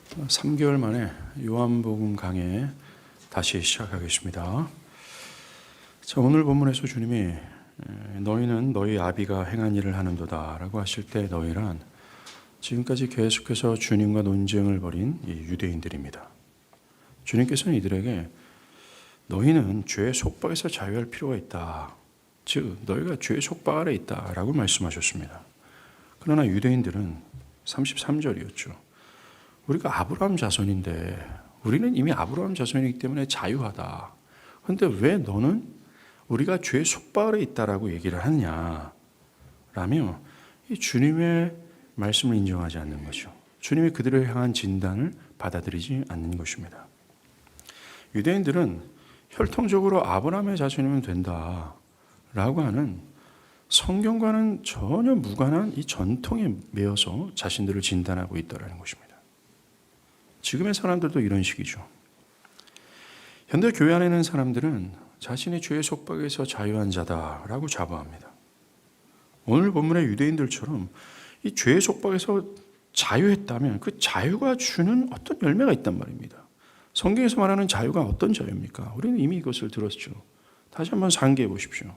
3개월 만에 요한복음 강해 다시 시작하겠습니다. 자, 오늘 본문에서 주님이 너희는 너희 아비가 행한 일을 하는도다 라고 하실 때 너희란 지금까지 계속해서 주님과 논쟁을 벌인 이 유대인들입니다. 주님께서는 이들에게 너희는 죄의 속박에서 자유할 필요가 있다. 즉 너희가 죄의 속박 아래 있다 라고 말씀하셨습니다. 그러나 유대인들은 33절이었죠. 우리가 아브라함 자손인데 우리는 이미 아브라함 자손이기 때문에 자유하다. 그런데 왜 너는 우리가 죄의 속박 아래 있다라고 얘기를 하느냐 라며 이 주님의 말씀을 인정하지 않는 거죠. 주님이 그들을 향한 진단을 받아들이지 않는 것입니다. 유대인들은 혈통적으로 아브라함의 자손이면 된다라고 하는 성경과는 전혀 무관한 이 전통에 매여서 자신들을 진단하고 있다는 것입니다. 지금의 사람들도 이런 식이죠. 현대 교회 안에 있는 사람들은 자신이 죄의 속박에서 자유한 자다라고 자부합니다. 오늘 본문의 유대인들처럼 이 죄의 속박에서 자유했다면 그 자유가 주는 어떤 열매가 있단 말입니다. 성경에서 말하는 자유가 어떤 자유입니까? 우리는 이미 이것을 들었죠. 다시 한번 상기해 보십시오.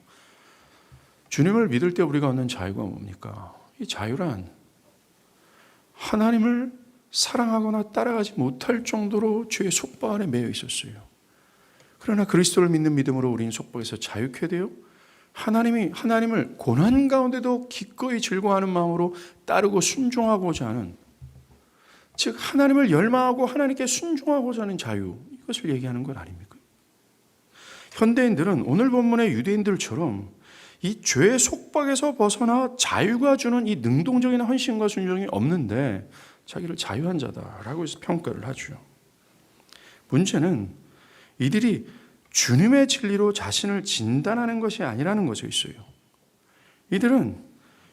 주님을 믿을 때 우리가 얻는 자유가 뭡니까? 이 자유란 하나님을 사랑하거나 따라가지 못할 정도로 죄의 속박 안에 매여 있었어요. 그러나 그리스도를 믿는 믿음으로 우리는 속박에서 자유케 되어 하나님을 고난 가운데도 기꺼이 즐거워하는 마음으로 따르고 순종하고자 하는, 즉 하나님을 열망하고 하나님께 순종하고자 하는 자유, 이것을 얘기하는 것 아닙니까? 현대인들은 오늘 본문의 유대인들처럼 이 죄의 속박에서 벗어나 자유가 주는 이 능동적인 헌신과 순종이 없는데 자기를 자유한 자다라고 해서 평가를 하죠. 문제는 이들이 주님의 진리로 자신을 진단하는 것이 아니라는 것에 있어요. 이들은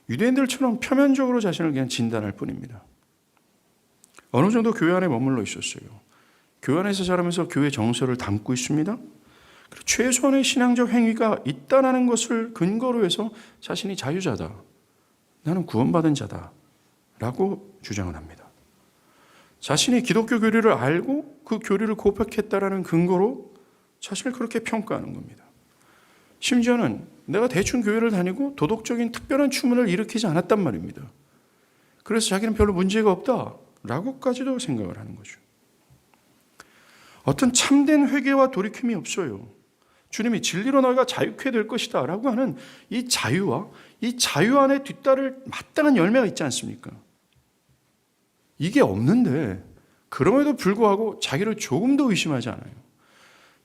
유대인들처럼 표면적으로 자신을 그냥 진단할 뿐입니다. 어느 정도 교회 안에 머물러 있었어요. 교회 안에서 자라면서 교회 정서를 담고 있습니다. 그리고 최소한의 신앙적 행위가 있다는 것을 근거로 해서 자신이 자유자다, 나는 구원받은 자다 라고 주장을 합니다. 자신이 기독교 교리를 알고 그 교리를 고백했다라는 근거로 자신을 그렇게 평가하는 겁니다. 심지어는 내가 대충 교회를 다니고 도덕적인 특별한 추문을 일으키지 않았단 말입니다. 그래서 자기는 별로 문제가 없다라고까지도 생각을 하는 거죠. 어떤 참된 회개와 돌이킴이 없어요. 주님이 진리로 너희가 자유케 될 것이다 라고 하는 이 자유와 이 자유 안에 뒤따를 마땅한 열매가 있지 않습니까? 이게 없는데 그럼에도 불구하고 자기를 조금 더 의심하지 않아요.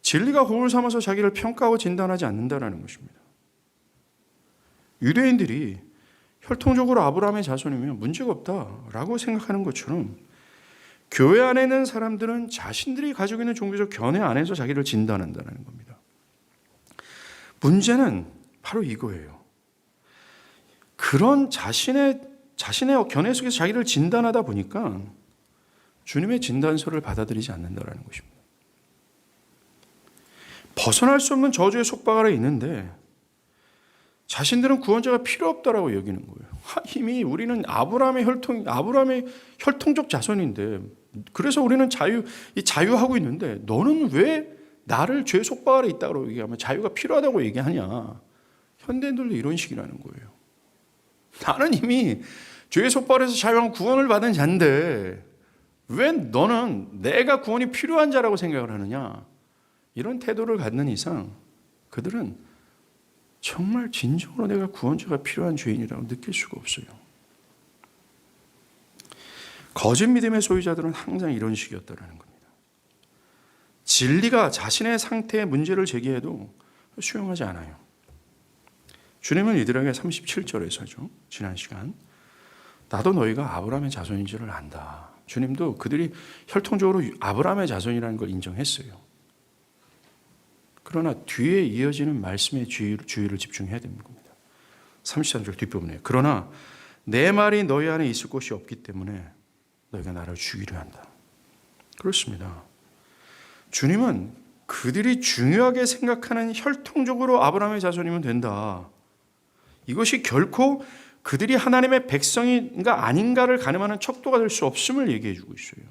진리가 고를 삼아서 자기를 평가하고 진단하지 않는다는 것입니다. 유대인들이 혈통적으로 아브라함의 자손이면 문제가 없다라고 생각하는 것처럼 교회 안에 있는 사람들은 자신들이 가지고 있는 종교적 견해 안에서 자기를 진단한다는 겁니다. 문제는 바로 이거예요. 그런 자신의 견해 속에서 자기를 진단하다 보니까 주님의 진단서를 받아들이지 않는다는 것입니다. 벗어날 수 없는 저주의 속박 아래 있는데 자신들은 구원자가 필요 없다라고 여기는 거예요. 이미 우리는 아브라함의 혈통적 자손인데 그래서 우리는 자유하고 있는데 너는 왜 나를 죄의 속박 아래 있다고 얘기하면 자유가 필요하다고 얘기하냐. 현대인들도 이런 식이라는 거예요. 나는 이미 죄의 속박에서 자유한 구원을 받은 자인데 왜 너는 내가 구원이 필요한 자라고 생각을 하느냐. 이런 태도를 갖는 이상 그들은 정말 진정으로 내가 구원자가 필요한 죄인이라고 느낄 수가 없어요. 거짓 믿음의 소유자들은 항상 이런 식이었다는 겁니다. 진리가 자신의 상태에 문제를 제기해도 수용하지 않아요. 주님은 이들에게 37절에서죠. 지난 시간 나도 너희가 아브라함의 자손인 줄을 안다. 주님도 그들이 혈통적으로 아브라함의 자손이라는 걸 인정했어요. 그러나 뒤에 이어지는 말씀의 주의를 집중해야 됩니다. 33절 뒷부분에 그러나 내 말이 너희 안에 있을 곳이 없기 때문에 너희가 나를 죽이려 한다. 그렇습니다. 주님은 그들이 중요하게 생각하는 혈통적으로 아브라함의 자손이면 된다. 이것이 결코 그들이 하나님의 백성인가 아닌가를 가늠하는 척도가 될 수 없음을 얘기해 주고 있어요.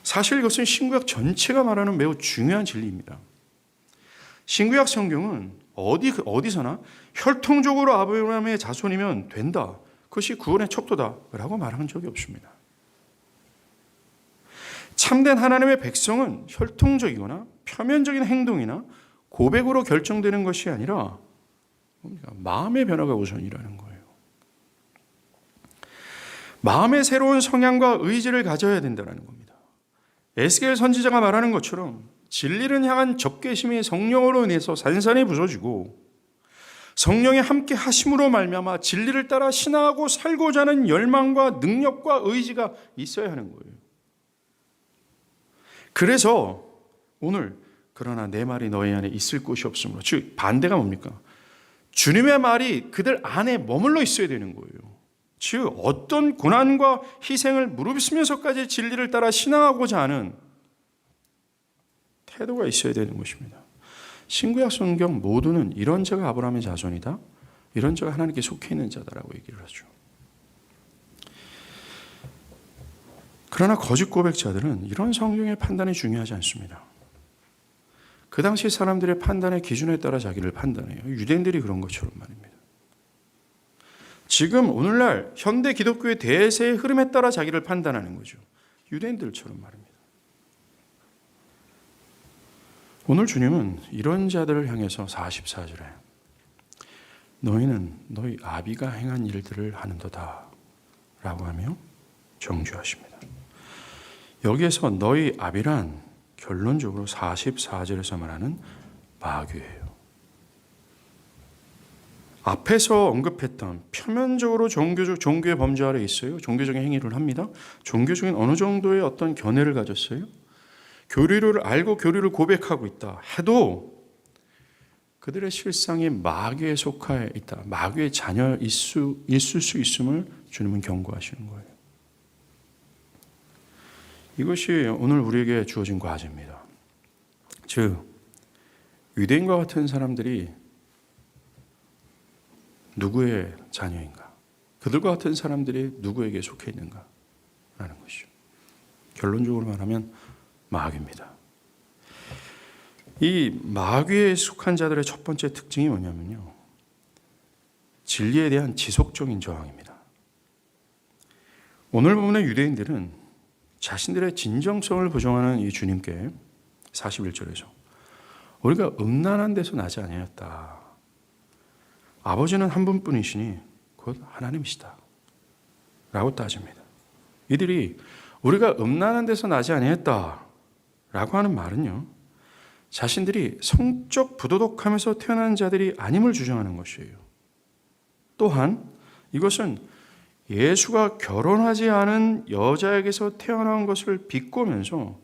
사실 이것은 신구약 전체가 말하는 매우 중요한 진리입니다. 신구약 성경은 어디서나 혈통적으로 아브라함의 자손이면 된다. 그것이 구원의 척도다. 라고 말한 적이 없습니다. 참된 하나님의 백성은 혈통적이거나 표면적인 행동이나 고백으로 결정되는 것이 아니라 마음의 변화가 우선이라는 거예요. 마음의 새로운 성향과 의지를 가져야 된다는 겁니다. 에스겔 선지자가 말하는 것처럼 진리를 향한 적개심이 성령으로 인해서 산산이 부서지고 성령이 함께 하심으로 말미암아 진리를 따라 신앙하고 살고자 하는 열망과 능력과 의지가 있어야 하는 거예요. 그래서 오늘 그러나 내 말이 너희 안에 있을 곳이 없으므로, 즉 반대가 뭡니까? 주님의 말이 그들 안에 머물러 있어야 되는 거예요. 즉 어떤 고난과 희생을 무릅쓰면서까지 진리를 따라 신앙하고자 하는 태도가 있어야 되는 것입니다. 신구약 성경 모두는 이런 자가 아브라함의 자손이다, 이런 자가 하나님께 속해 있는 자다라고 얘기를 하죠. 그러나 거짓 고백자들은 이런 성경의 판단이 중요하지 않습니다. 그 당시 사람들의 판단의 기준에 따라 자기를 판단해요. 유대인들이 그런 것처럼 말입니다. 지금 오늘날 현대 기독교의 대세의 흐름에 따라 자기를 판단하는 거죠. 유대인들처럼 말입니다. 오늘 주님은 이런 자들을 향해서 44절에 너희는 너희 아비가 행한 일들을 하는도다 라고 하며 정죄하십니다. 여기에서 너희 아비란 결론적으로 44절에서 말하는 마귀예요. 앞에서 언급했던 표면적으로 종교의 범죄 아래 있어요. 종교적인 행위를 합니다. 종교적인 어느 정도의 어떤 견해를 가졌어요. 교리를 알고 교리를 고백하고 있다 해도 그들의 실상이 마귀에 속해 있다, 마귀의 자녀일 수 있음을 주님은 경고하시는 거예요. 이것이 오늘 우리에게 주어진 과제입니다. 즉 유대인과 같은 사람들이 누구의 자녀인가? 그들과 같은 사람들이 누구에게 속해 있는가? 라는 것이죠. 결론적으로 말하면 마귀입니다. 이 마귀에 속한 자들의 첫 번째 특징이 뭐냐면요, 진리에 대한 지속적인 저항입니다. 오늘 본문의 유대인들은 자신들의 진정성을 부정하는 이 주님께 41절에서 우리가 음란한 데서 나지 아니하였다, 아버지는 한 분뿐이시니 곧 하나님이시다 라고 따집니다. 이들이 우리가 음란한 데서 나지 아니했다 라고 하는 말은요, 자신들이 성적 부도덕하면서 태어난 자들이 아님을 주장하는 것이에요. 또한 이것은 예수가 결혼하지 않은 여자에게서 태어난 것을 비꼬면서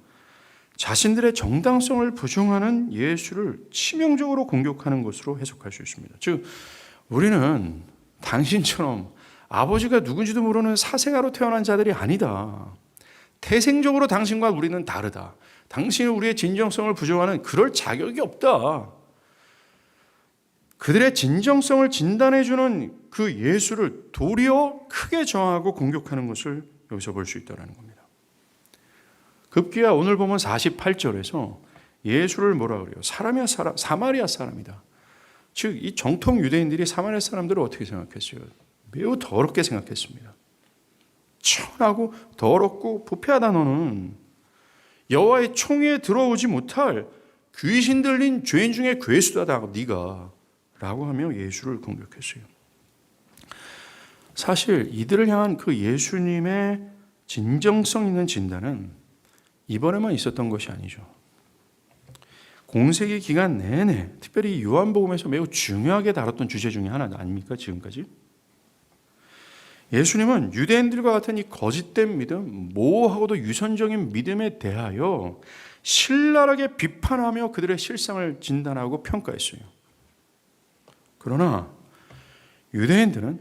자신들의 정당성을 부정하는 예수를 치명적으로 공격하는 것으로 해석할 수 있습니다. 즉 우리는 당신처럼 아버지가 누군지도 모르는 사생아로 태어난 자들이 아니다. 태생적으로 당신과 우리는 다르다. 당신은 우리의 진정성을 부정하는 그럴 자격이 없다. 그들의 진정성을 진단해주는 그 예수를 도리어 크게 저항하고 공격하는 것을 여기서 볼 수 있다는 겁니다. 급기야 오늘 보면 48절에서 예수를 뭐라 그래요? 사마리아 사람이다. 즉 이 정통 유대인들이 사마리아 사람들을 어떻게 생각했어요? 매우 더럽게 생각했습니다. 천하고 더럽고 부패하다 너는 여호와의 총회에 들어오지 못할 귀신 들린 죄인 중에 괴수다 네가 라고 하며 예수를 공격했어요. 사실 이들을 향한 그 예수님의 진정성 있는 진단은 이번에만 있었던 것이 아니죠. 공세기 기간 내내 특별히 요한복음에서 매우 중요하게 다뤘던 주제 중에 하나 아닙니까? 지금까지 예수님은 유대인들과 같은 이 거짓된 믿음, 모호하고도 유선적인 믿음에 대하여 신랄하게 비판하며 그들의 실상을 진단하고 평가했어요. 그러나 유대인들은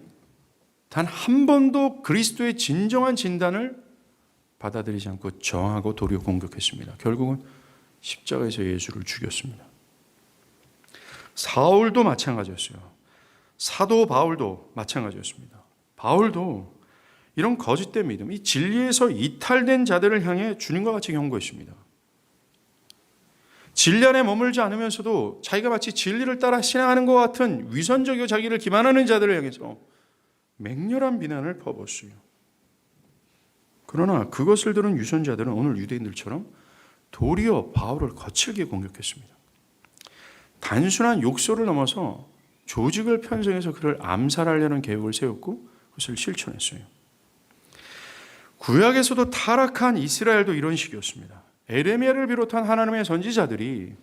단 한 번도 그리스도의 진정한 진단을 받아들이지 않고 저항하고 도리어 공격했습니다. 결국은 십자가에서 예수를 죽였습니다. 사울도 마찬가지였어요. 사도 바울도 마찬가지였습니다. 바울도 이런 거짓된 믿음, 이 진리에서 이탈된 자들을 향해 주님과 같이 경고했습니다. 진리 안에 머물지 않으면서도 자기가 마치 진리를 따라 신앙하는 것 같은 위선적이고 자기를 기만하는 자들을 향해서 맹렬한 비난을 퍼부었어요. 그러나 그것을 들은 유선자들은 오늘 유대인들처럼 도리어 바울을 거칠게 공격했습니다. 단순한 욕설을 넘어서 조직을 편성해서 그를 암살하려는 계획을 세웠고 그것을 실천했어요. 구약에서도 타락한 이스라엘도 이런 식이었습니다. 에레미야를 비롯한 하나님의 선지자들이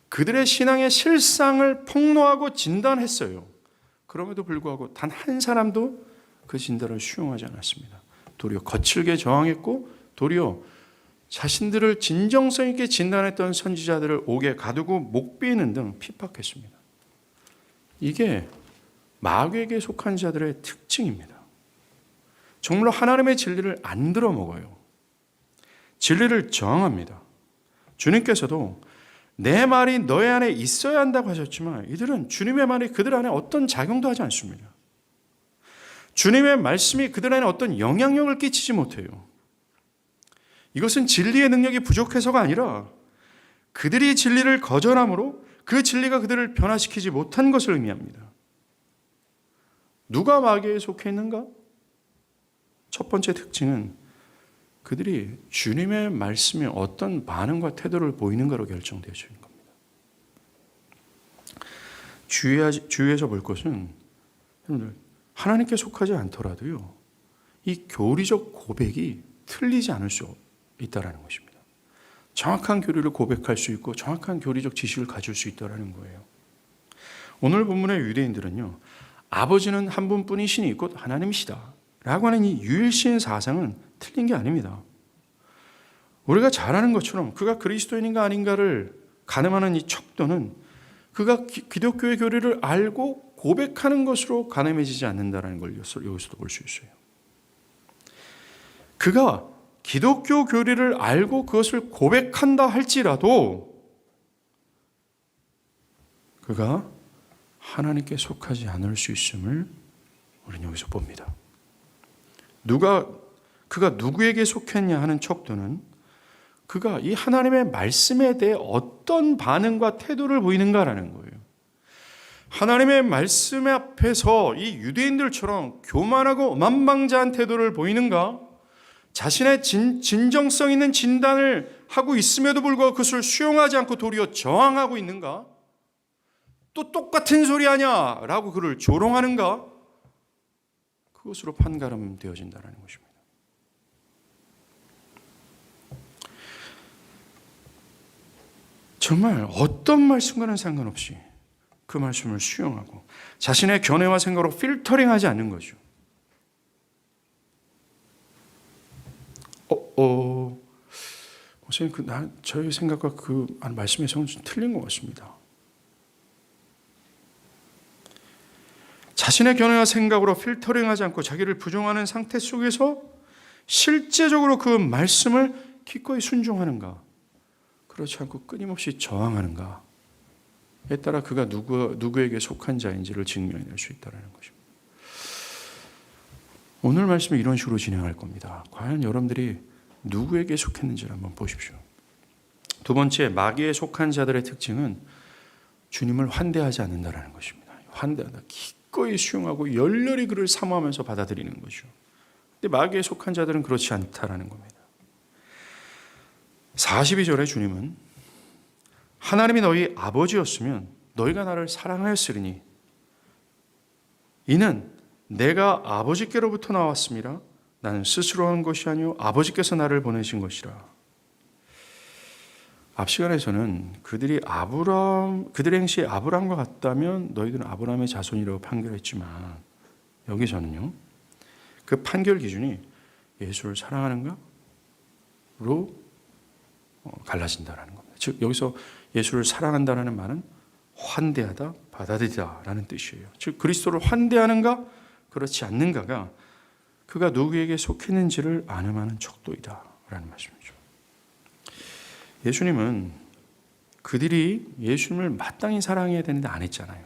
그들의 신앙의 실상을 폭로하고 진단했어요. 그럼에도 불구하고 단 한 사람도 그 진단을 수용하지 않았습니다. 도리어 거칠게 저항했고 도리어 자신들을 진정성 있게 진단했던 선지자들을 옥에 가두고 목 베이는 등 핍박했습니다. 이게 마귀에게 속한 자들의 특징입니다. 정말로 하나님의 진리를 안 들어먹어요. 진리를 저항합니다. 주님께서도 내 말이 너희 안에 있어야 한다고 하셨지만 이들은 주님의 말이 그들 안에 어떤 작용도 하지 않습니다. 주님의 말씀이 그들 안에 어떤 영향력을 끼치지 못해요. 이것은 진리의 능력이 부족해서가 아니라 그들이 진리를 거절함으로 그 진리가 그들을 변화시키지 못한 것을 의미합니다. 누가 마귀에 속해 있는가? 첫 번째 특징은 그들이 주님의 말씀에 어떤 반응과 태도를 보이는가로 결정되어지는 겁니다. 주의해서 볼 것은 여러분들 하나님께 속하지 않더라도요. 이 교리적 고백이 틀리지 않을 수 있다는 것입니다. 정확한 교리를 고백할 수 있고 정확한 교리적 지식을 가질 수 있다는 거예요. 오늘 본문의 유대인들은요. 아버지는 한 분뿐이시니 곧 하나님이시다 라고 하는 이 유일신 사상은 틀린 게 아닙니다. 우리가 잘 아는 것처럼 그가 그리스도인인가 아닌가를 가늠하는 이 척도는 그가 기독교의 교리를 알고 고백하는 것으로 가늠해지지 않는다는 걸 여기서도 볼 수 있어요. 그가 기독교 교리를 알고 그것을 고백한다 할지라도 그가 하나님께 속하지 않을 수 있음을 우리는 여기서 봅니다. 그가 누구에게 속했냐 하는 척도는 그가 이 하나님의 말씀에 대해 어떤 반응과 태도를 보이는가라는 거예요. 하나님의 말씀 앞에서 이 유대인들처럼 교만하고 만방자한 태도를 보이는가? 자신의 진정성 있는 진단을 하고 있음에도 불구하고 그것을 수용하지 않고 도리어 저항하고 있는가? 또 똑같은 소리 하냐? 라고 그를 조롱하는가? 그것으로 판가름되어진다는 것입니다. 정말 어떤 말씀과는 상관없이 그 말씀을 수용하고 자신의 견해와 생각으로 필터링하지 않는 거죠. 목사님, 저희 생각과 그 말씀의 성은 좀 틀린 것 같습니다. 자신의 견해와 생각으로 필터링하지 않고 자기를 부정하는 상태 속에서 실제적으로 그 말씀을 기꺼이 순종하는가? 그렇지 않고 끊임없이 저항하는가에 따라 그가 누구에게 속한 자인지를 증명해낼 수 있다는 것입니다. 오늘 말씀은 이런 식으로 진행할 겁니다. 과연 여러분들이 누구에게 속했는지를 한번 보십시오. 두 번째, 마귀에 속한 자들의 특징은 주님을 환대하지 않는다는 것입니다. 환대하다, 기꺼이 수용하고 열렬히 그를 사모하면서 받아들이는 거죠. 근데 마귀에 속한 자들은 그렇지 않다라는 겁니다. 42절에 주님은 하나님이 너희 아버지였으면 너희가 나를 사랑하였으리니 이는 내가 아버지께로부터 나왔습니다. 나는 스스로 한 것이 아니요 아버지께서 나를 보내신 것이라. 앞 시간에서는 그들의 행실이 아브라함과 같다면 너희들은 아브라함의 자손이라고 판결했지만 여기서는요. 그 판결 기준이 예수를 사랑하는가로 갈라진다는 겁니다. 즉 여기서 예수를 사랑한다는 말은 환대하다, 받아들이다라는 뜻이에요. 즉 그리스도를 환대하는가, 그렇지 않는가가 그가 누구에게 속했는지를 안음하는 척도이다라는 말씀이죠. 예수님은 그들이 예수님을 마땅히 사랑해야 되는데 안 했잖아요.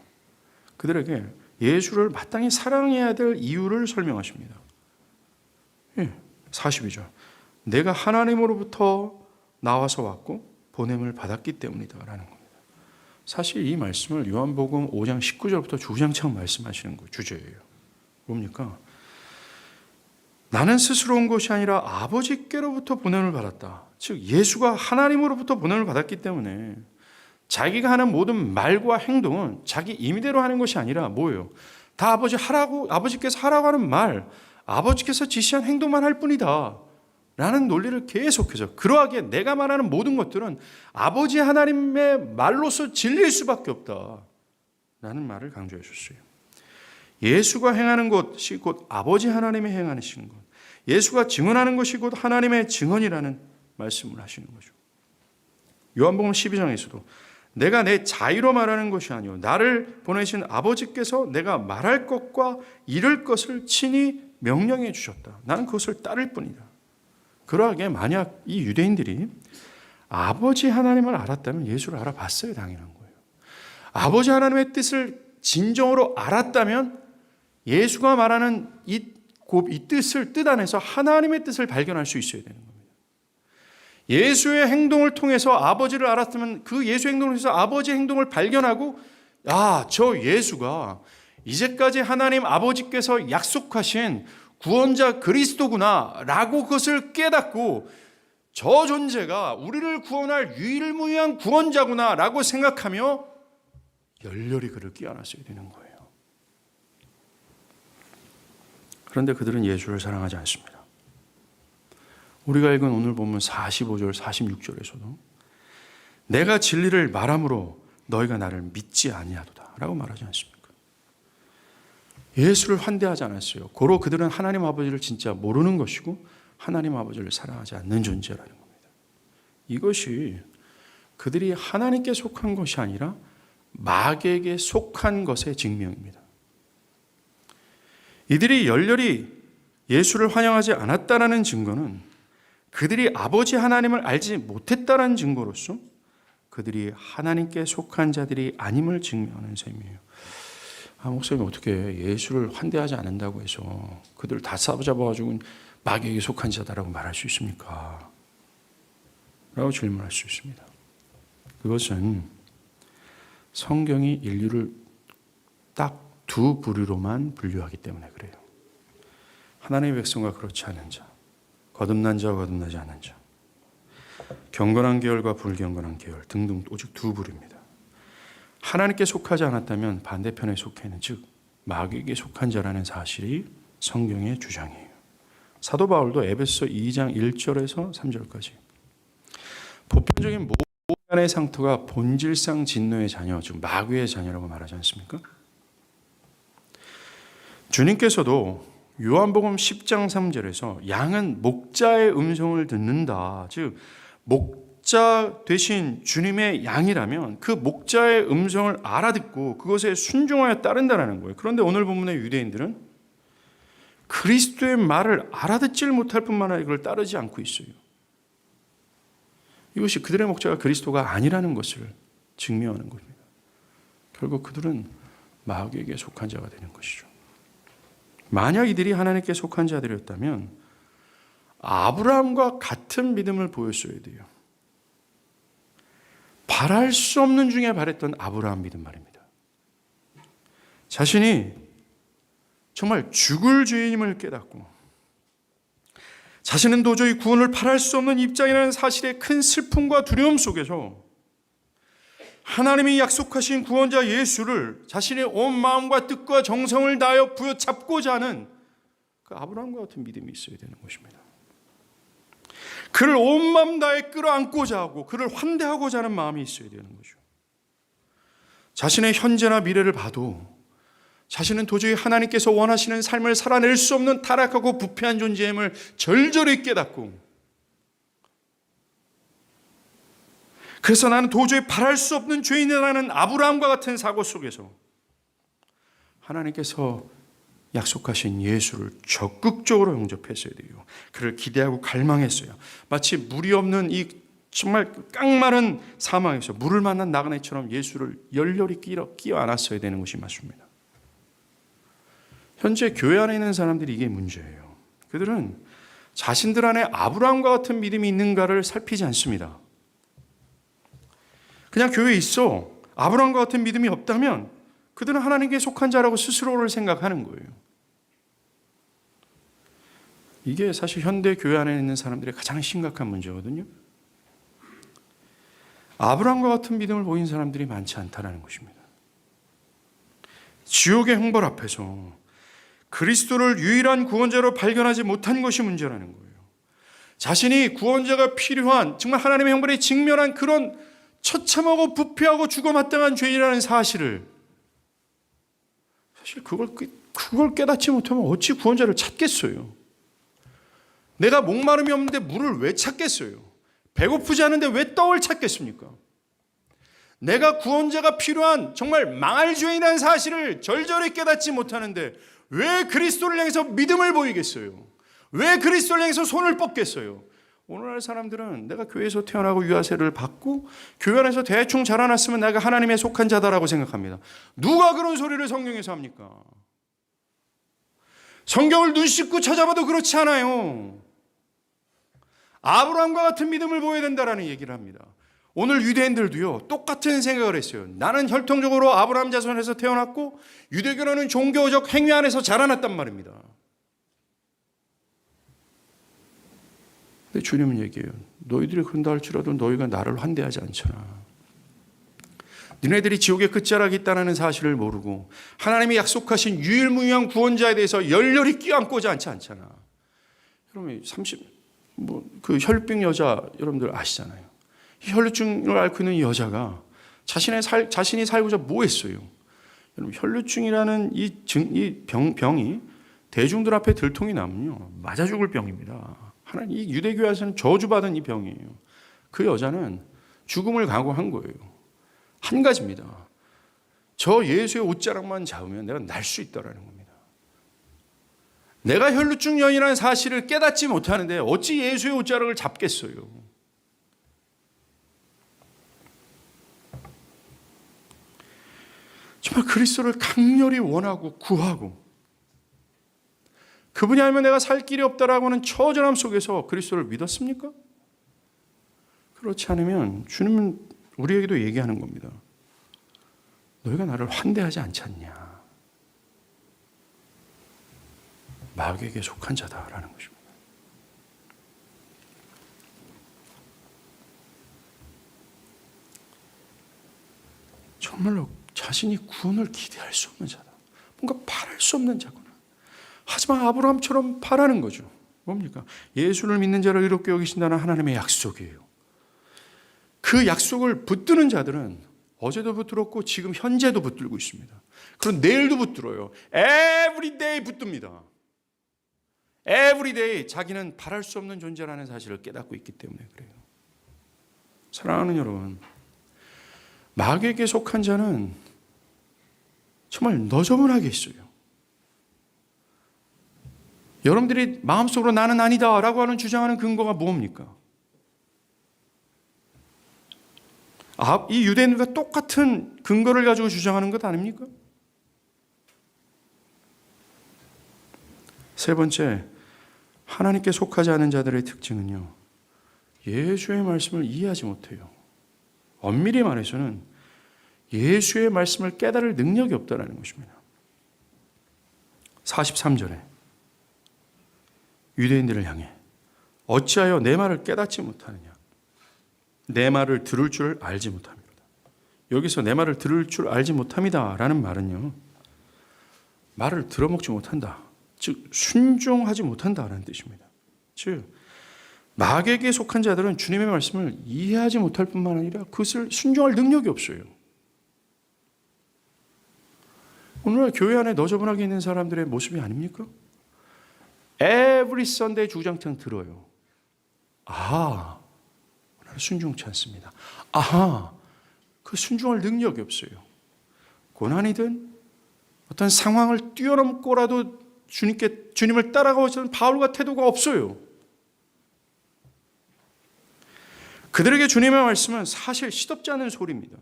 그들에게 예수를 마땅히 사랑해야 될 이유를 설명하십니다. 40이죠. 내가 하나님으로부터 나와서 왔고 보냄을 받았기 때문이다라는 겁니다. 사실 이 말씀을 요한복음 5장 19절부터 주장창 말씀하시는 거 주제예요. 뭡니까? 나는 스스로 온 것이 아니라 아버지께로부터 보냄을 받았다. 즉 예수가 하나님으로부터 보냄을 받았기 때문에 자기가 하는 모든 말과 행동은 자기 임의대로 하는 것이 아니라 뭐예요? 다 아버지께서 하라고 하는 말, 아버지께서 지시한 행동만 할 뿐이다 라는 논리를 계속해서, 그러하기에 내가 말하는 모든 것들은 아버지 하나님의 말로서 진리일 수밖에 없다 라는 말을 강조해 줬어요. 예수가 행하는 것이 곧 아버지 하나님이 행하시는 것, 예수가 증언하는 것이 곧 하나님의 증언이라는 말씀을 하시는 거죠. 요한복음 12장에서도 내가 내 자의로 말하는 것이 아니오 나를 보내신 아버지께서 내가 말할 것과 이룰 것을 친히 명령해 주셨다. 나는 그것을 따를 뿐이다. 그러하기에 만약 이 유대인들이 아버지 하나님을 알았다면 예수를 알아봤어야 당연한 거예요. 아버지 하나님의 뜻을 진정으로 알았다면 예수가 말하는 이 뜻을 뜻 안에서 하나님의 뜻을 발견할 수 있어야 되는 겁니다. 예수의 행동을 통해서 아버지를 알았다면 그 예수의 행동을 통해서 아버지의 행동을 발견하고, 저 예수가 이제까지 하나님 아버지께서 약속하신 구원자 그리스도구나 라고 그것을 깨닫고, 저 존재가 우리를 구원할 유일무이한 구원자구나 라고 생각하며 열렬히 그를 끼안았어야 되는 거예요. 그런데 그들은 예수를 사랑하지 않습니다. 우리가 읽은 오늘 본문 45절 46절에서도 내가 진리를 말함으로 너희가 나를 믿지 아니하도다 라고 말하지 않습니까? 예수를 환대하지 않았어요. 고로 그들은 하나님 아버지를 진짜 모르는 것이고 하나님 아버지를 사랑하지 않는 존재라는 겁니다. 이것이 그들이 하나님께 속한 것이 아니라 마귀에게 속한 것의 증명입니다. 이들이 열렬히 예수를 환영하지 않았다라는 증거는 그들이 아버지 하나님을 알지 못했다라는 증거로서 그들이 하나님께 속한 자들이 아님을 증명하는 셈이에요. 목사님 어떻게 예수를 환대하지 않는다고 해서 그들 다 사로잡아가지고 마귀에게 속한 자다라고 말할 수 있습니까? 라고 질문할 수 있습니다. 그것은 성경이 인류를 딱 두 부류로만 분류하기 때문에 그래요. 하나님의 백성과 그렇지 않은 자, 거듭난 자와 거듭나지 않은 자, 경건한 계열과 불경건한 계열 등등 오직 두 부류입니다. 하나님께 속하지 않았다면 반대편에 속해 있는, 즉 마귀에게 속한 자라는 사실이 성경의 주장이에요. 사도 바울도 에베소 2장 1절에서 3절까지 보편적인 모든 상토가 본질상 진노의 자녀, 즉 마귀의 자녀라고 말하지 않습니까? 주님께서도 요한복음 10장 3절에서 양은 목자의 음성을 듣는다, 즉 목자 되신 주님의 양이라면 그 목자의 음성을 알아듣고 그것에 순종하여 따른다는 거예요. 그런데 오늘 본문의 유대인들은 그리스도의 말을 알아듣질 못할 뿐만 아니라 그걸 따르지 않고 있어요. 이것이 그들의 목자가 그리스도가 아니라는 것을 증명하는 겁니다. 결국 그들은 마귀에게 속한 자가 되는 것이죠. 만약 이들이 하나님께 속한 자들이었다면 아브라함과 같은 믿음을 보였어야 돼요. 바랄 수 없는 중에 바랬던 아브라함 믿음 말입니다. 자신이 정말 죽을 죄인임을 깨닫고 자신은 도저히 구원을 바랄 수 없는 입장이라는 사실의 큰 슬픔과 두려움 속에서 하나님이 약속하신 구원자 예수를 자신의 온 마음과 뜻과 정성을 다하여 부여잡고자 하는 그 아브라함과 같은 믿음이 있어야 되는 것입니다. 그를 온 마음 다해 끌어안고자 하고 그를 환대하고자 하는 마음이 있어야 되는 거죠. 자신의 현재나 미래를 봐도 자신은 도저히 하나님께서 원하시는 삶을 살아낼 수 없는 타락하고 부패한 존재임을 절절히 깨닫고, 그래서 나는 도저히 바랄 수 없는 죄인이라는 아브라함과 같은 사고 속에서 하나님께서 약속하신 예수를 적극적으로 영접했어야 돼요. 그를 기대하고 갈망했어요. 마치 물이 없는 이 정말 깡마른 사막에서 물을 만난 나그네처럼 예수를 열렬히 끼어 안았어야 되는 것이 맞습니다. 현재 교회 안에 있는 사람들이 이게 문제예요. 그들은 자신들 안에 아브라함과 같은 믿음이 있는가를 살피지 않습니다. 그냥 교회에 있어 아브라함과 같은 믿음이 없다면 그들은 하나님께 속한 자라고 스스로를 생각하는 거예요. 이게 사실 현대 교회 안에 있는 사람들의 가장 심각한 문제거든요. 아브라함과 같은 믿음을 보인 사람들이 많지 않다는 것입니다. 지옥의 형벌 앞에서 그리스도를 유일한 구원자로 발견하지 못한 것이 문제라는 거예요. 자신이 구원자가 필요한 정말 하나님의 형벌에 직면한 그런 처참하고 부패하고 죽어마땅한 죄인이라는 사실을 사실 그걸 깨닫지 못하면 어찌 구원자를 찾겠어요. 내가 목마름이 없는데 물을 왜 찾겠어요? 배고프지 않은데 왜 떡을 찾겠습니까? 내가 구원자가 필요한 정말 망할 죄인이라는 사실을 절절히 깨닫지 못하는데 왜 그리스도를 향해서 믿음을 보이겠어요? 왜 그리스도를 향해서 손을 뻗겠어요? 오늘날 사람들은 내가 교회에서 태어나고 유아세를 받고 교회 안에서 대충 자라났으면 내가 하나님에 속한 자다라고 생각합니다. 누가 그런 소리를 성경에서 합니까? 성경을 눈 씻고 찾아봐도 그렇지 않아요. 아브라함과 같은 믿음을 보여야 된다라는 얘기를 합니다. 오늘 유대인들도요 똑같은 생각을 했어요. 나는 혈통적으로 아브라함 자손에서 태어났고 유대교는 종교적 행위 안에서 자라났단 말입니다. 근데 주님은 얘기해요. 너희들이 그런다 할지라도 너희가 나를 환대하지 않잖아. 너네들이 지옥의 끝자락이 있다는 사실을 모르고 하나님이 약속하신 유일무이한 구원자에 대해서 열렬히 끼안고자 않잖아. 여러분 그 혈병 여자 여러분들 아시잖아요. 혈루증을 앓고 있는 이 여자가 자신이 살고자 뭐 했어요? 여러분 혈루증이라는 이 병이 대중들 앞에 들통이 나면요 맞아 죽을 병입니다. 하나님 이 유대교에서는 저주받은 이 병이에요. 그 여자는 죽음을 각오한 거예요. 한 가지입니다. 저 예수의 옷자락만 잡으면 내가 날 수 있다라는 겁니다. 내가 혈루증년이라는 사실을 깨닫지 못하는데 어찌 예수의 옷자락을 잡겠어요? 정말 그리스도를 강렬히 원하고 구하고 그분이 아니면 내가 살 길이 없다라고 하는 처절함 속에서 그리스도를 믿었습니까? 그렇지 않으면 주님은 우리에게도 얘기하는 겁니다. 너희가 나를 환대하지 않잖냐. 마귀에게 속한 자다라는 것입니다. 정말로 자신이 구원을 기대할 수 없는 자다. 뭔가 바랄 수 없는 자구나. 하지만 아브라함처럼 바라는 거죠. 뭡니까? 예수를 믿는 자를 의롭게 여기신다는 하나님의 약속이에요. 그 약속을 붙드는 자들은 어제도 붙들었고 지금 현재도 붙들고 있습니다. 그럼 내일도 붙들어요. Everyday 붙듭니다. Everyday 자기는 바랄 수 없는 존재라는 사실을 깨닫고 있기 때문에 그래요. 사랑하는 여러분, 마귀에게 속한 자는 정말 너저분하게 있어요. 여러분들이 마음속으로 나는 아니다 라고 하는 주장하는 근거가 뭡니까? 이 유대인들과 똑같은 근거를 가지고 주장하는 것 아닙니까? 세 번째, 하나님께 속하지 않은 자들의 특징은요, 예수의 말씀을 이해하지 못해요. 엄밀히 말해서는 예수의 말씀을 깨달을 능력이 없다는 것입니다. 43절에 유대인들을 향해 어찌하여 내 말을 깨닫지 못하느냐. 내 말을 들을 줄 알지 못합니다. 여기서 내 말을 들을 줄 알지 못합니다 라는 말은요, 말을 들어먹지 못한다, 즉 순종하지 못한다라는 뜻입니다. 즉 마귀에게 속한 자들은 주님의 말씀을 이해하지 못할 뿐만 아니라 그것을 순종할 능력이 없어요. 오늘날 교회 안에 너저분하게 있는 사람들의 모습이 아닙니까? Every Sunday 주장창 들어요. 아하, 오늘 순종치 않습니다. 아하, 그 순종할 능력이 없어요. 고난이든 어떤 상황을 뛰어넘고라도 주님을 따라가고자 바울과 태도가 없어요. 그들에게 주님의 말씀은 사실 시덥지 않은 소리입니다.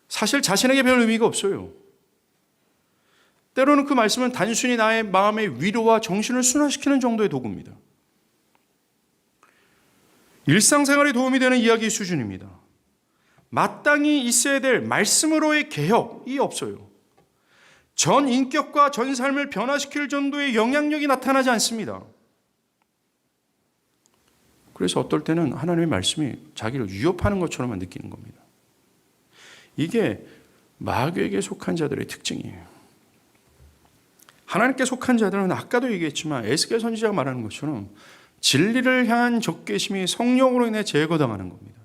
사실 자신에게 별 의미가 없어요. 때로는 그 말씀은 단순히 나의 마음의 위로와 정신을 순화시키는 정도의 도구입니다. 일상생활에 도움이 되는 이야기 수준입니다. 마땅히 있어야 될 말씀으로의 개혁이 없어요. 전 인격과 전 삶을 변화시킬 정도의 영향력이 나타나지 않습니다. 그래서 어떨 때는 하나님의 말씀이 자기를 위협하는 것처럼만 느끼는 겁니다. 이게 마귀에게 속한 자들의 특징이에요. 하나님께 속한 자들은 아까도 얘기했지만 에스겔 선지자가 말하는 것처럼 진리를 향한 적개심이 성령으로 인해 제거당하는 겁니다.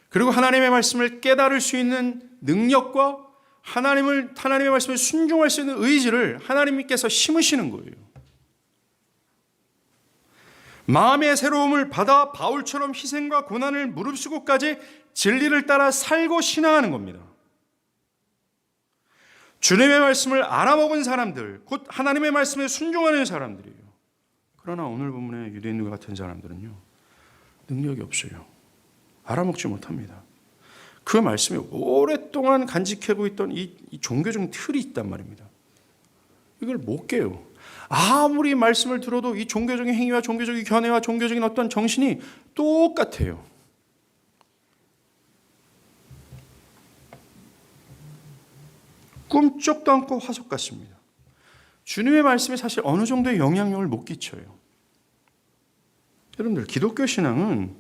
그리고 하나님의 말씀을 깨달을 수 있는 능력과 하나님의 말씀에 순종할 수 있는 의지를 하나님께서 심으시는 거예요. 마음의 새로움을 받아 바울처럼 희생과 고난을 무릅쓰고까지 진리를 따라 살고 신앙하는 겁니다. 주님의 말씀을 알아먹은 사람들, 곧 하나님의 말씀에 순종하는 사람들이에요. 그러나 오늘 본문의 유대인과 같은 사람들은요, 능력이 없어요. 알아먹지 못합니다. 그 말씀이 오랫동안 간직하고 있던 이 종교적인 틀이 있단 말입니다. 이걸 못 깨요. 아무리 말씀을 들어도 이 종교적인 행위와 종교적인 견해와 종교적인 어떤 정신이 똑같아요. 꿈쩍도 않고 화석 같습니다. 주님의 말씀이 사실 어느 정도의 영향력을 못 끼쳐요. 여러분들, 기독교 신앙은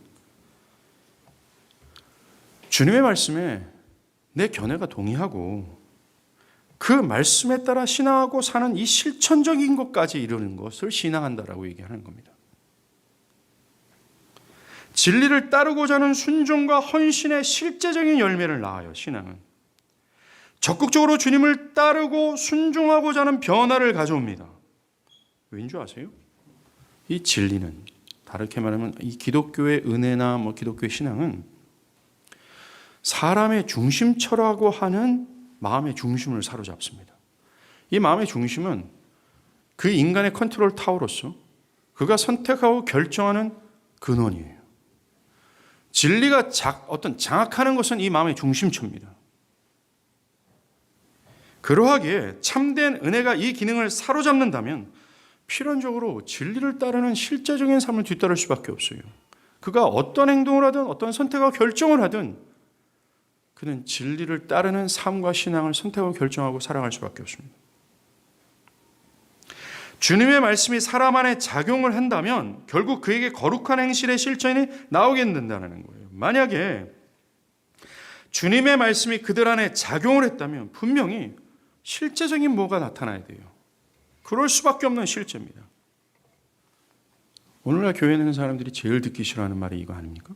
주님의 말씀에 내 견해가 동의하고 그 말씀에 따라 신앙하고 사는 이 실천적인 것까지 이루는 것을 신앙한다라고 얘기하는 겁니다. 진리를 따르고자 하는 순종과 헌신의 실제적인 열매를 낳아요, 신앙은. 적극적으로 주님을 따르고 순종하고자 하는 변화를 가져옵니다. 왜인 줄 아세요? 이 진리는, 다르게 말하면 이 기독교의 은혜나 기독교의 신앙은 사람의 중심처라고 하는 마음의 중심을 사로잡습니다. 이 마음의 중심은 그 인간의 컨트롤 타워로서 그가 선택하고 결정하는 근원이에요. 진리가 장악하는 것은 이 마음의 중심처입니다. 그러하기에 참된 은혜가 이 기능을 사로잡는다면 필연적으로 진리를 따르는 실제적인 삶을 뒤따를 수밖에 없어요. 그가 어떤 행동을 하든 어떤 선택과 결정을 하든 그는 진리를 따르는 삶과 신앙을 선택하고 결정하고 살아갈 수밖에 없습니다. 주님의 말씀이 사람 안에 작용을 한다면 결국 그에게 거룩한 행실의 실천이 나오게 된다는 거예요. 만약에 주님의 말씀이 그들 안에 작용을 했다면 분명히 실제적인 뭐가 나타나야 돼요. 그럴 수밖에 없는 실제입니다. 오늘날 교회에 있는 사람들이 제일 듣기 싫어하는 말이 이거 아닙니까?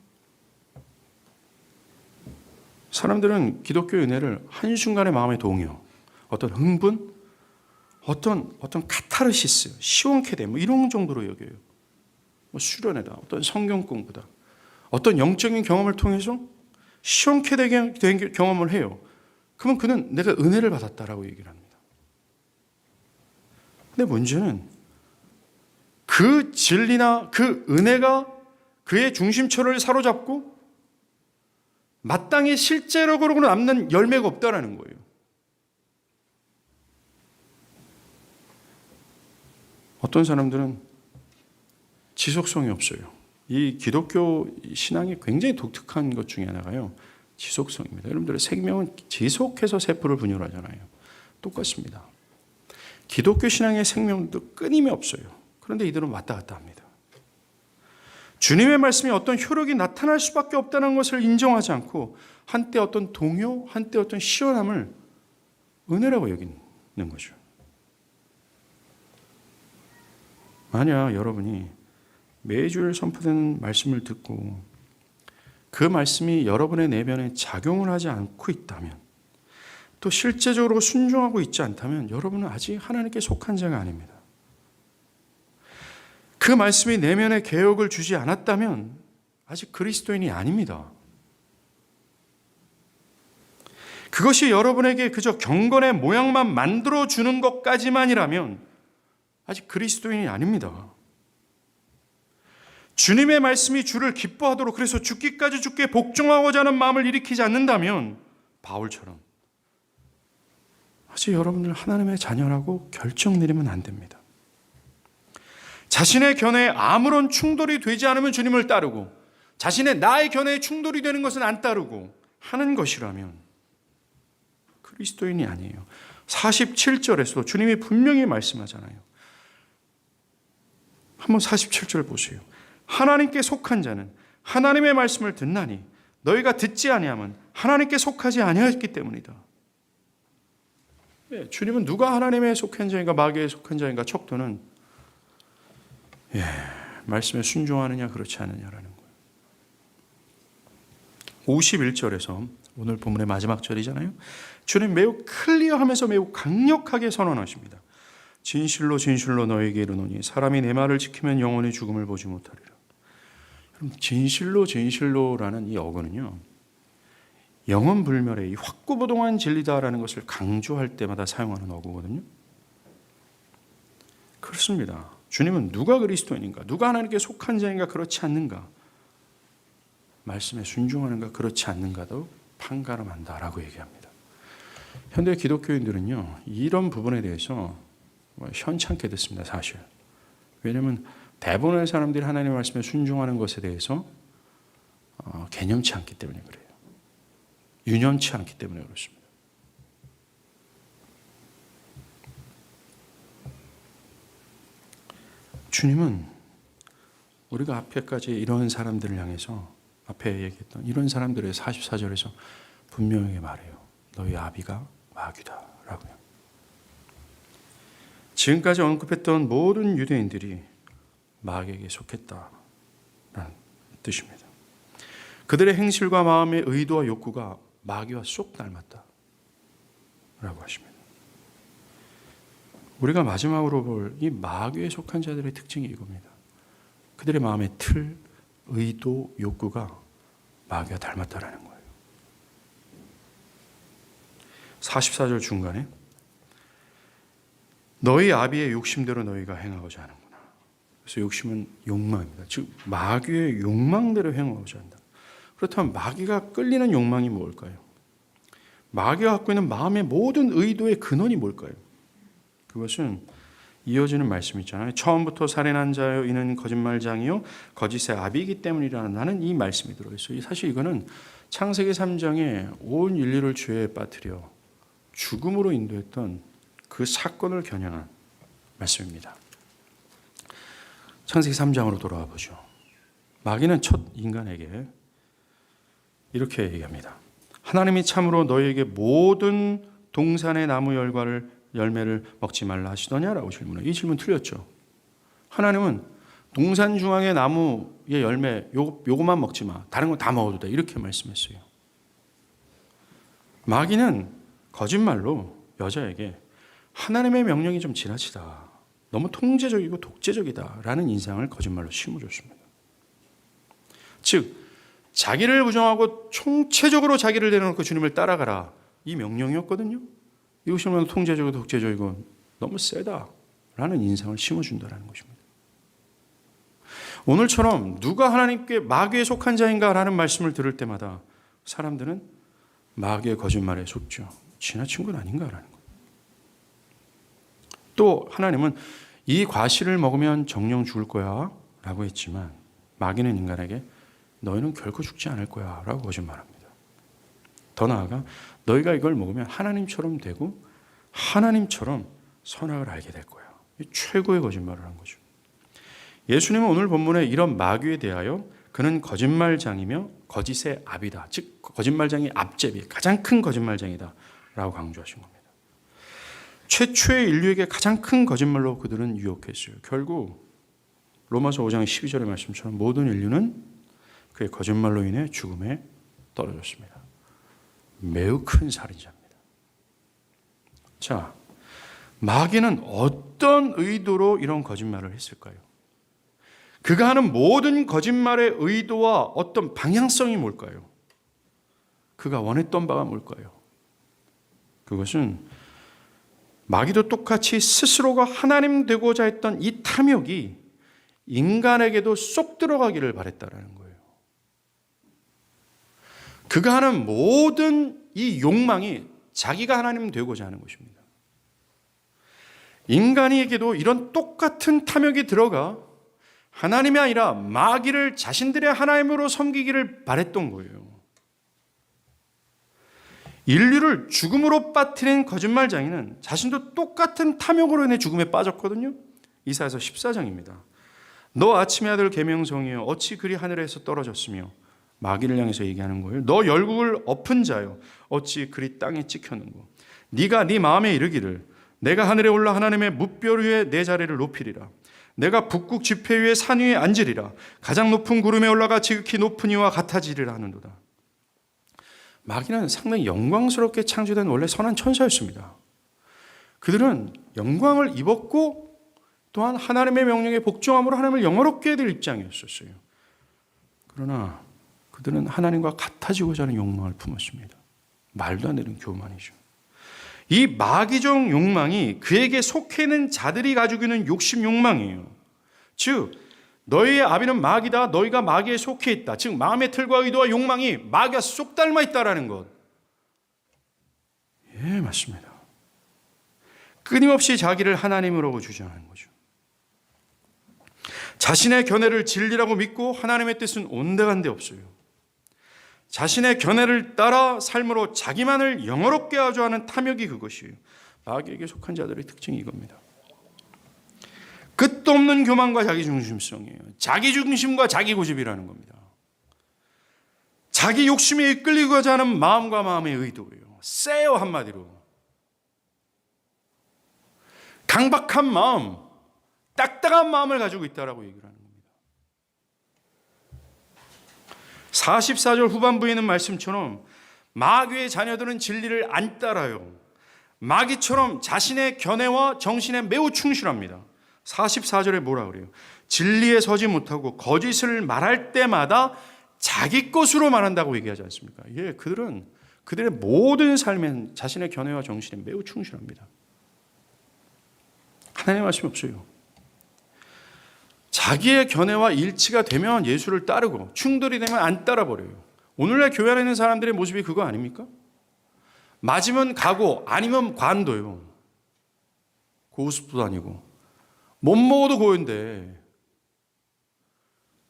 사람들은 기독교의 은혜를 한순간의 마음의 동요, 어떤 흥분, 어떤 카타르시스, 시원케 됨, 이런 정도로 여겨요. 수련회다, 어떤 성경 공부다, 어떤 영적인 경험을 통해서 시원케 된 경험을 해요. 그러면 그는 내가 은혜를 받았다라고 얘기를 합니다. 근데 문제는 그 진리나 그 은혜가 그의 중심처를 사로잡고 마땅히 실제적으로 남는 열매가 없다라는 거예요. 어떤 사람들은 지속성이 없어요. 이 기독교 신앙이 굉장히 독특한 것 중에 하나가요, 지속성입니다. 여러분들의 생명은 지속해서 세포를 분열하잖아요. 똑같습니다. 기독교 신앙의 생명도 끊임이 없어요. 그런데 이들은 왔다 갔다 합니다. 주님의 말씀이 어떤 효력이 나타날 수밖에 없다는 것을 인정하지 않고 한때 어떤 동요, 한때 어떤 시원함을 은혜라고 여기는 거죠. 만약 여러분이 매주일 선포되는 말씀을 듣고 그 말씀이 여러분의 내면에 작용을 하지 않고 있다면, 또 실제적으로 순종하고 있지 않다면 여러분은 아직 하나님께 속한 자가 아닙니다. 그 말씀이 내면에 개혁을 주지 않았다면 아직 그리스도인이 아닙니다. 그것이 여러분에게 그저 경건의 모양만 만들어주는 것까지만이라면 아직 그리스도인이 아닙니다. 주님의 말씀이 주를 기뻐하도록, 그래서 죽기까지 주께 복종하고자 하는 마음을 일으키지 않는다면 바울처럼 아직 여러분들 하나님의 자녀라고 결정 내리면 안 됩니다. 자신의 견해에 아무런 충돌이 되지 않으면 주님을 따르고 자신의 나의 견해에 충돌이 되는 것은 안 따르고 하는 것이라면 그리스도인이 아니에요. 47절에서 주님이 분명히 말씀하잖아요. 한번 47절 보세요. 하나님께 속한 자는 하나님의 말씀을 듣나니 너희가 듣지 아니하면 하나님께 속하지 아니하였기 때문이다. 주님은 누가 하나님의 속한 자인가 마귀에 속한 자인가 척도는 말씀에 순종하느냐 그렇지 않느냐라는 거예요. 51절에서 오늘 본문의 마지막 절이잖아요. 주님 매우 클리어하면서 매우 강력하게 선언하십니다. 진실로 진실로 너에게 이르노니 사람이 내 말을 지키면 영원히 죽음을 보지 못하리라. 그럼 진실로 진실로라는 이 어근은요, 영원불멸의 이 확고부동한 진리다라는 것을 강조할 때마다 사용하는 어구거든요. 그렇습니다. 주님은 누가 그리스도인인가, 누가 하나님께 속한 자인가 그렇지 않는가, 말씀에 순종하는가 그렇지 않는가도 판가름한다라고 얘기합니다. 현대 기독교인들은요, 이런 부분에 대해서 현찮게 듣습니다. 사실. 왜냐하면 대부분의 사람들이 하나님의 말씀에 순종하는 것에 대해서 개념치 않기 때문에 그래요. 유념치 않기 때문에 그렇습니다. 주님은 우리가 앞에까지 이런 사람들을 향해서 앞에 얘기했던 이런 사람들의 44절에서 분명하게 말해요. 너희 아비가 마귀다 라고요. 지금까지 언급했던 모든 유대인들이 마귀에게 속했다라는 뜻입니다. 그들의 행실과 마음의 의도와 욕구가 마귀와 쏙 닮았다 라고 하십니다. 우리가 마지막으로 볼 이 마귀에 속한 자들의 특징이 이겁니다. 그들의 마음의 틀, 의도, 욕구가 마귀와 닮았다라는 거예요. 44절 중간에 너희 아비의 욕심대로 너희가 행하고자 하는구나. 그래서 욕심은 욕망입니다. 즉 마귀의 욕망대로 행하고자 한다. 그렇다면 마귀가 끌리는 욕망이 뭘까요? 마귀가 갖고 있는 마음의 모든 의도의 근원이 뭘까요? 그것은 이어지는 말씀 있잖아요. 처음부터 살인한 자여 이는 거짓말장이요 거짓의 아비이기 때문이라는 이 말씀이 들어있어요. 사실 이거는 창세기 3장에 온 인류를 죄에 빠뜨려 죽음으로 인도했던 그 사건을 겨냥한 말씀입니다. 창세기 3장으로 돌아와 보죠. 마귀는 첫 인간에게 이렇게 얘기합니다. 하나님이 참으로 너희에게 모든 동산의 나무 열매를 먹지 말라 하시더냐라고 질문해요. 이 질문 틀렸죠. 하나님은 동산 중앙의 나무의 열매 요거만 먹지 마. 다른 건 다 먹어도 돼. 이렇게 말씀했어요. 마귀는 거짓말로 여자에게 하나님의 명령이 좀 지나치다. 너무 통제적이고 독재적이다라는 인상을 거짓말로 심어줬습니다. 즉 자기를 부정하고 총체적으로 자기를 내려놓고 주님을 따라가라. 이 명령이었거든요. 이것이 얼마나 통제적이고 독재적이고 너무 세다라는 인상을 심어준다는 것입니다. 오늘처럼 누가 하나님께 마귀에 속한 자인가라는 말씀을 들을 때마다 사람들은 마귀의 거짓말에 속죠. 지나친 건 아닌가라는 거예요. 또 하나님은 이 과실을 먹으면 정령 죽을 거야 라고 했지만 마귀는 인간에게 너희는 결코 죽지 않을 거야 라고 거짓말합니다. 더 나아가 너희가 이걸 먹으면 하나님처럼 되고 하나님처럼 선악을 알게 될 거야. 최고의 거짓말을 한 거죠. 예수님은 오늘 본문에 이런 마귀에 대하여 그는 거짓말장이며 거짓의 압이다. 즉 거짓말장이 앞제비 가장 큰 거짓말장이다 라고 강조하신 겁니다. 최초의 인류에게 가장 큰 거짓말로 그들은 유혹했어요. 결국 로마서 5장 12절의 말씀처럼 모든 인류는 그의 거짓말로 인해 죽음에 떨어졌습니다. 매우 큰 살인자입니다. 자, 마귀는 어떤 의도로 이런 거짓말을 했을까요? 그가 하는 모든 거짓말의 의도와 어떤 방향성이 뭘까요? 그가 원했던 바가 뭘까요? 그것은 마귀도 똑같이 스스로가 하나님 되고자 했던 이 탐욕이 인간에게도 쏙 들어가기를 바랬다라는 거예요. 그가 하는 모든 이 욕망이 자기가 하나님 되고자 하는 것입니다. 인간에게도 이런 똑같은 탐욕이 들어가 하나님이 아니라 마귀를 자신들의 하나님으로 섬기기를 바랬던 거예요. 인류를 죽음으로 빠뜨린 거짓말장이는 자신도 똑같은 탐욕으로 인해 죽음에 빠졌거든요. 이사야서 14장입니다. 너 아침의 아들 계명성이여 어찌 그리 하늘에서 떨어졌으며, 마귀를 향해서 얘기하는 거예요. 너 열국을 엎은 자여 어찌 그리 땅에 찍혔는고. 네가 네 마음에 이르기를 내가 하늘에 올라 하나님의 뭇별 위에 내 자리를 높이리라. 내가 북극 지폐 위에 산 위에 앉으리라. 가장 높은 구름에 올라가 지극히 높은 이와 같아지리라 하는도다. 마귀는 상당히 영광스럽게 창조된 원래 선한 천사였습니다. 그들은 영광을 입었고 또한 하나님의 명령에 복종함으로 하나님을 영화롭게 해야 될 입장이었었어요. 그러나 그들은 하나님과 같아지고자 하는 욕망을 품었습니다. 말도 안 되는 교만이죠. 이 마귀적 욕망이 그에게 속해 있는 자들이 가지고 있는 욕심 욕망이에요. 즉 너희의 아비는 마귀다. 너희가 마귀에 속해 있다. 즉 마음의 틀과 의도와 욕망이 마귀와 쏙 닮아 있다라는 것. 예, 맞습니다. 끊임없이 자기를 하나님으로 주장하는 거죠. 자신의 견해를 진리라고 믿고 하나님의 뜻은 온데간데 없어요. 자신의 견해를 따라 삶으로 자기만을 영화롭게 하려 하는 탐욕이 그것이에요. 마귀에게 속한 자들의 특징이 이겁니다. 끝도 없는 교만과 자기중심성이에요. 자기중심과 자기고집이라는 겁니다. 자기 욕심에 이끌리고자 하는 마음과 마음의 의도예요. 세요, 한마디로. 강박한 마음, 딱딱한 마음을 가지고 있다라고 얘기를 하는 겁니다. 44절 후반부에 있는 말씀처럼 마귀의 자녀들은 진리를 안 따라요. 마귀처럼 자신의 견해와 정신에 매우 충실합니다. 44절에 뭐라 그래요? 진리에 서지 못하고 거짓을 말할 때마다 자기 것으로 말한다고 얘기하지 않습니까? 예, 그들은 그들의 모든 삶엔 자신의 견해와 정신에 매우 충실합니다. 하나님의 말씀이 없어요. 자기의 견해와 일치가 되면 예수를 따르고 충돌이 되면 안 따라버려요. 오늘날 교회 안에 있는 사람들의 모습이 그거 아닙니까? 맞으면 가고 아니면 관둬요. 고습도 아니고 못 먹어도 고인데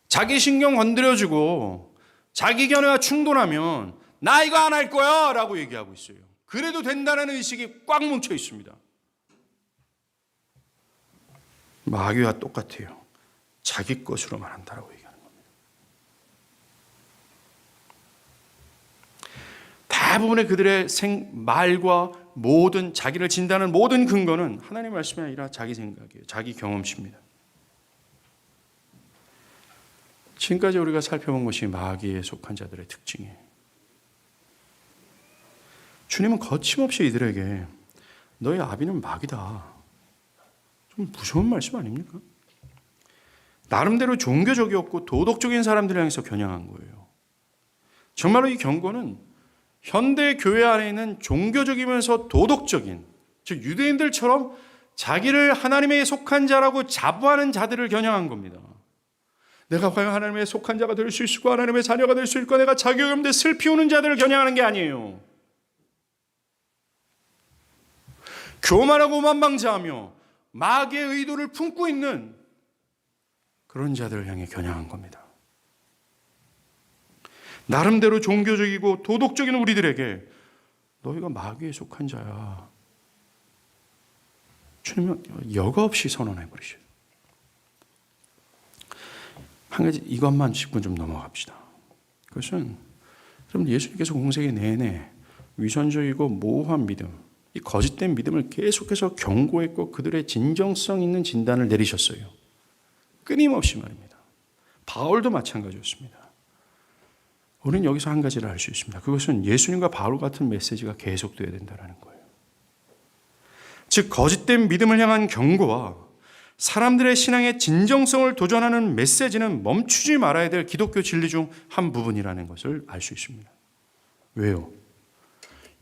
자기 신경 건드려주고 자기 견해와 충돌하면 나 이거 안 할 거야 라고 얘기하고 있어요. 그래도 된다는 의식이 꽉 뭉쳐 있습니다. 마귀와 똑같아요. 자기 것으로 말한다라고 얘기하는 겁니다. 대부분의 그들의 말과 모든 자기를 진단하는 모든 근거는 하나님의 말씀이 아니라 자기 생각이에요. 자기 경험치입니다. 지금까지 우리가 살펴본 것이 마귀에 속한 자들의 특징이에요. 주님은 거침없이 이들에게 너희 아비는 마귀다. 좀 무서운 말씀 아닙니까? 나름대로 종교적이었고 도덕적인 사람들을 향해서 겨냥한 거예요. 정말로 이 경고는 현대 교회 안에 있는 종교적이면서 도덕적인, 즉 유대인들처럼 자기를 하나님에 속한 자라고 자부하는 자들을 겨냥한 겁니다. 내가 과연 하나님에 속한 자가 될 수 있을까? 하나님의 자녀가 될 수 있을까? 내가 자격이 없는데 슬피 우는 자들을 겨냥하는 게 아니에요. 교만하고 만방자하며 마귀의 의도를 품고 있는 그런 자들을 향해 겨냥한 겁니다. 나름대로 종교적이고 도덕적인 우리들에게 너희가 마귀에 속한 자야. 주님은 여과 없이 선언해 버리셔요. 한 가지 이것만 짚고 좀 넘어갑시다. 그것은 여러분 예수님께서 공생애 내내 위선적이고 모호한 믿음, 이 거짓된 믿음을 계속해서 경고했고 그들의 진정성 있는 진단을 내리셨어요. 끊임없이 말입니다. 바울도 마찬가지였습니다. 우리는 여기서 한 가지를 알 수 있습니다. 그것은 예수님과 바울 같은 메시지가 계속돼야 된다는 거예요. 즉 거짓된 믿음을 향한 경고와 사람들의 신앙의 진정성을 도전하는 메시지는 멈추지 말아야 될 기독교 진리 중 한 부분이라는 것을 알 수 있습니다. 왜요?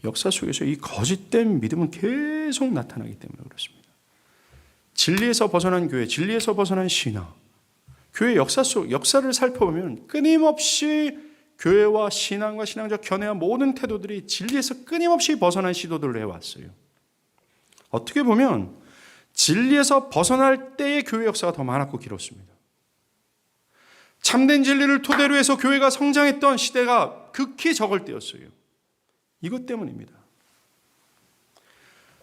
역사 속에서 이 거짓된 믿음은 계속 나타나기 때문에 그렇습니다. 진리에서 벗어난 교회, 진리에서 벗어난 신앙, 교회 역사를 살펴보면 끊임없이 교회와 신앙과 신앙적 견해와 모든 태도들이 진리에서 끊임없이 벗어난 시도들을 해왔어요. 어떻게 보면 진리에서 벗어날 때의 교회 역사가 더 많았고 길었습니다. 참된 진리를 토대로 해서 교회가 성장했던 시대가 극히 적을 때였어요. 이것 때문입니다.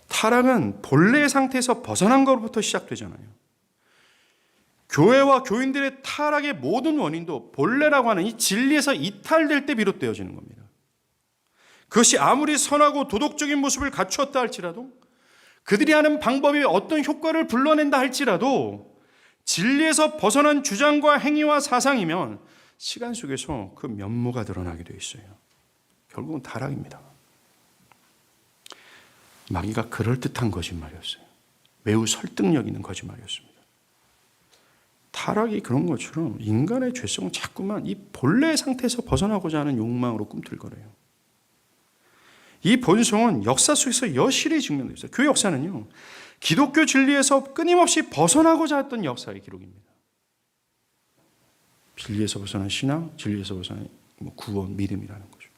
타락은 본래의 상태에서 벗어난 것부터 시작되잖아요. 교회와 교인들의 타락의 모든 원인도 본래라고 하는 이 진리에서 이탈될 때 비롯되어지는 겁니다. 그것이 아무리 선하고 도덕적인 모습을 갖추었다 할지라도, 그들이 하는 방법이 어떤 효과를 불러낸다 할지라도 진리에서 벗어난 주장과 행위와 사상이면 시간 속에서 그 면모가 드러나게 되어 있어요. 결국은 타락입니다. 마귀가 그럴듯한 거짓말이었어요. 매우 설득력 있는 거짓말이었습니다. 타락이 그런 것처럼 인간의 죄성은 자꾸만 이 본래의 상태에서 벗어나고자 하는 욕망으로 꿈틀거려요. 이 본성은 역사 속에서 여실히 증명되어 있어요. 교회 역사는요, 기독교 진리에서 끊임없이 벗어나고자 했던 역사의 기록입니다. 진리에서 벗어난 신앙, 진리에서 벗어난 구원, 믿음이라는 거죠.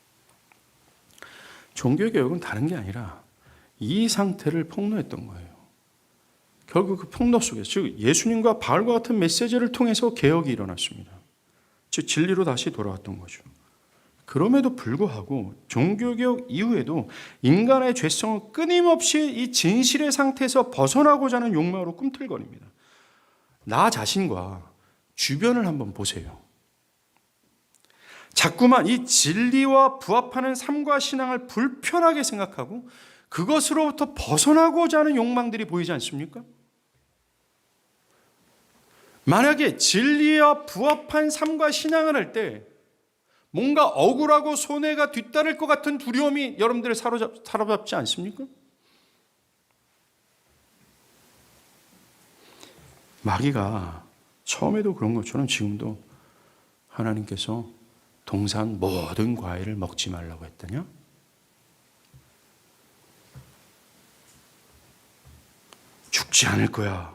종교개혁은 다른 게 아니라 이 상태를 폭로했던 거예요. 결국 그 폭로 속에서, 즉 예수님과 바울과 같은 메시지를 통해서 개혁이 일어났습니다. 즉 진리로 다시 돌아왔던 거죠. 그럼에도 불구하고 종교개혁 이후에도 인간의 죄성은 끊임없이 이 진실의 상태에서 벗어나고자 하는 욕망으로 꿈틀거립니다. 나 자신과 주변을 한번 보세요. 자꾸만 이 진리와 부합하는 삶과 신앙을 불편하게 생각하고 그것으로부터 벗어나고자 하는 욕망들이 보이지 않습니까? 만약에 진리와 부합한 삶과 신앙을 할 때 뭔가 억울하고 손해가 뒤따를 것 같은 두려움이 여러분들을 사로잡지 않습니까? 마귀가 처음에도 그런 것처럼 지금도 하나님께서 동산 모든 과일을 먹지 말라고 했더냐? 죽지 않을 거야.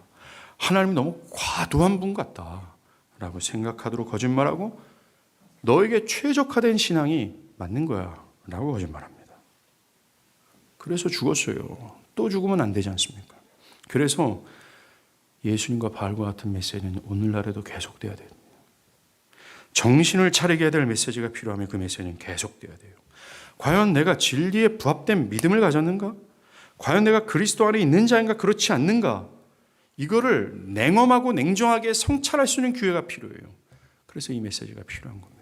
하나님 너무 과도한 분 같다라고 생각하도록 거짓말하고 너에게 최적화된 신앙이 맞는 거야 라고 거짓말합니다. 그래서 죽었어요. 또 죽으면 안 되지 않습니까? 그래서 예수님과 바울과 같은 메시지는 오늘날에도 계속돼야 됩니다. 정신을 차리게 해야 될 메시지가 필요하면 그 메시지는 계속돼야 돼요. 과연 내가 진리에 부합된 믿음을 가졌는가? 과연 내가 그리스도 안에 있는 자인가 그렇지 않는가? 이거를 냉엄하고 냉정하게 성찰할 수 있는 기회가 필요해요. 그래서 이 메시지가 필요한 겁니다.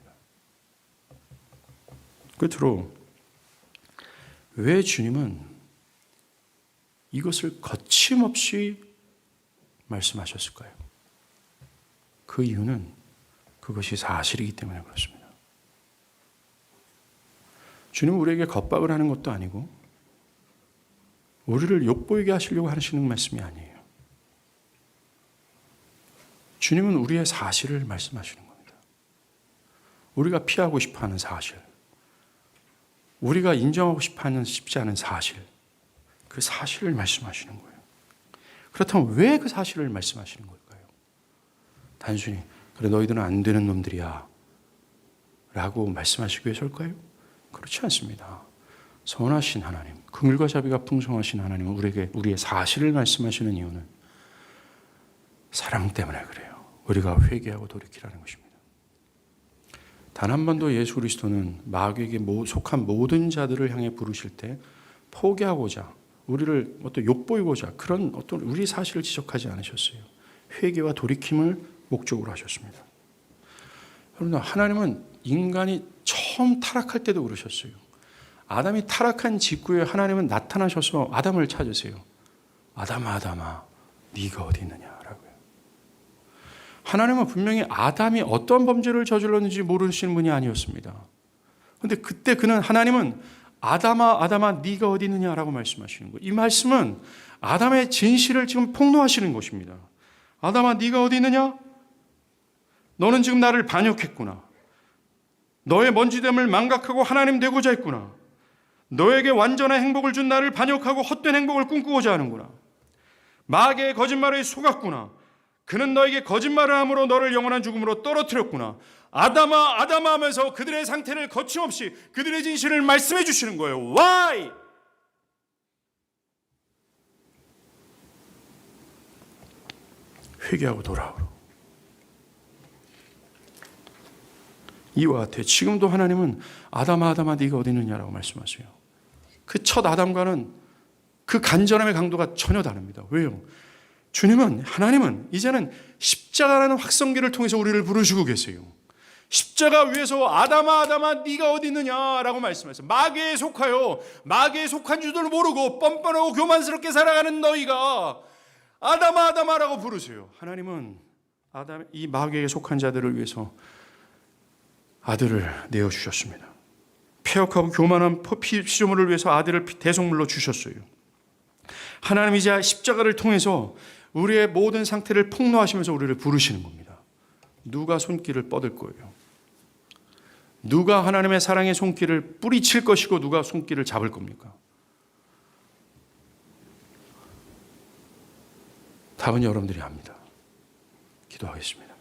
끝으로 왜 주님은 이것을 거침없이 말씀하셨을까요? 그 이유는 그것이 사실이기 때문에 그렇습니다. 주님은 우리에게 겁박을 하는 것도 아니고 우리를 욕보이게 하시려고 하시는 말씀이 아니에요. 주님은 우리의 사실을 말씀하시는 겁니다. 우리가 피하고 싶어하는 사실, 우리가 인정하고 싶지 않은 사실, 그 사실을 말씀하시는 거예요. 그렇다면 왜 그 사실을 말씀하시는 걸까요? 단순히 그래 너희들은 안 되는 놈들이야 라고 말씀하시기 위해서일까요? 그렇지 않습니다. 선하신 하나님, 긍휼과 자비가 풍성하신 하나님은 우리에게 우리의 사실을 말씀하시는 이유는 사랑 때문에 그래요. 우리가 회개하고 돌이키라는 것입니다. 단 한 번도 예수 그리스도는 마귀에게 속한 모든 자들을 향해 부르실 때 포기하고자, 우리를 어떤 욕보이고자 그런 어떤 우리 사실을 지적하지 않으셨어요. 회개와 돌이킴을 목적으로 하셨습니다. 여러분, 하나님은 인간이 처음 타락할 때도 그러셨어요. 아담이 타락한 직후에 하나님은 나타나셔서 아담을 찾으세요. 아담아, 아담아, 네가 어디 있느냐라고요. 하나님은 분명히 아담이 어떤 범죄를 저질렀는지 모르시는 분이 아니었습니다. 그런데 그때 하나님은 아담아, 아담아, 네가 어디 있느냐라고 말씀하시는 거예요. 이 말씀은 아담의 진실을 지금 폭로하시는 것입니다. 아담아, 네가 어디 있느냐? 너는 지금 나를 반역했구나. 너의 먼지됨을 망각하고 하나님 되고자 했구나. 너에게 완전한 행복을 준 나를 반역하고 헛된 행복을 꿈꾸고자 하는구나. 마귀의 거짓말에 속았구나. 그는 너에게 거짓말을 함으로 너를 영원한 죽음으로 떨어뜨렸구나. 아담아, 아담아 하면서 그들의 상태를 거침없이 그들의 진실을 말씀해 주시는 거예요. Why? 회개하고 돌아오라. 이와 같아. 지금도 하나님은 아담아 아담아 네가 어디 있느냐라고 말씀하세요. 그 첫 아담과는 그 간절함의 강도가 전혀 다릅니다. 왜요? 주님은, 하나님은 이제는 십자가라는 확성기를 통해서 우리를 부르시고 계세요. 십자가 위에서 아담아 아담아 네가 어디 있느냐라고 말씀하세요. 마귀에 속하여 마귀에 속한 줄도 모르고 뻔뻔하고 교만스럽게 살아가는 너희가 아담아 아담아라고 부르세요. 하나님은 이 마귀에게 속한 자들을 위해서 아들을 내어주셨습니다. 폐역하고 교만한 피조물을 위해서 아들을 대속물로 주셨어요. 하나님 이제 십자가를 통해서 우리의 모든 상태를 폭로하시면서 우리를 부르시는 겁니다. 누가 손길을 뻗을 거예요? 누가 하나님의 사랑의 손길을 뿌리칠 것이고 누가 손길을 잡을 겁니까? 답은 여러분들이 합니다. 기도하겠습니다.